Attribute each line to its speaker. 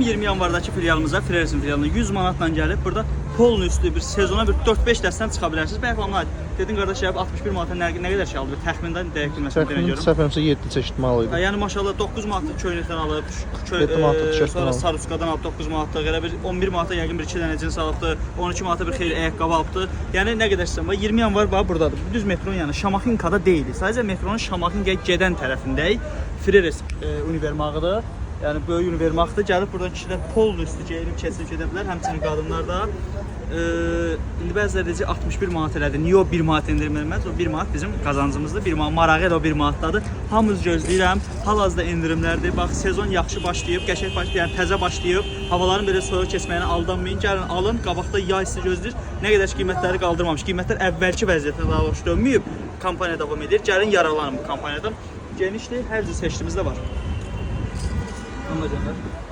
Speaker 1: 20 yanvardakı filialımıza, Freresin filialına 100 manatla gəlib. Burada polun üstü bir sezona bir 4-5 dəstdən çıxa bilərsiniz. Bəlkə onlar dedin qardaş ya 61 manata nə qədər şey aldı? Təxmindən dəqiq bilməsən deyən görüm.
Speaker 2: Səfərimsə 7 çeşid mal idi.
Speaker 1: Yəni maşallah 9 manatlıq köynəkdən alıb,
Speaker 2: 7 manatlıq tişörtdən
Speaker 1: sonra
Speaker 2: alıb.
Speaker 1: Saruskadan alıb 9 manatlıq, elə bir 11 manata yəqin bir 2 dənə cins alıbdı, 12 manata bir xeyli ayaqqabı alıbdı. Yəni nə qədər istəyirəm var? 20 yanvar bax burdadır. Düz metronun yəni Şamaxinkada deyilik. Sadəcə metronun Şamaxinkaya gedən tərəfindəyik. Freres univermağıdır. Yəni böyük univermağdır. Gəlib buradan kişilər polun üstü geyinib keçib gedə bilər, həmçinin qadınlar da. İndi bəziləri deyəcək 61 manat elədi. Niyə o 1 manat endirilməz? O 1 manat bizim qazancımızdır. 1 manat marağı elə o 1 manatdadır. Hamınız gözləyirəm. Hal-hazırda endirimlərdir. Bax sezon yaxşı başlayıb, qəşəng başlayıb, yəni təzə başlayıb. Havaların belə soyuq keçməyinə aldanmayın. Gəlin alın. Qabaqda yay sizi gözləyir. Nə qədər ki qiymətləri qaldırmamış. Qiymətlər əvvəlki vəziyyətinə daha doğrusu dönməyib. Kampaniya davam edir. Gəlin yararlanın bu kampaniyadan. Genişdir. Hər cür seçdiyimiz də var. Amma canlar.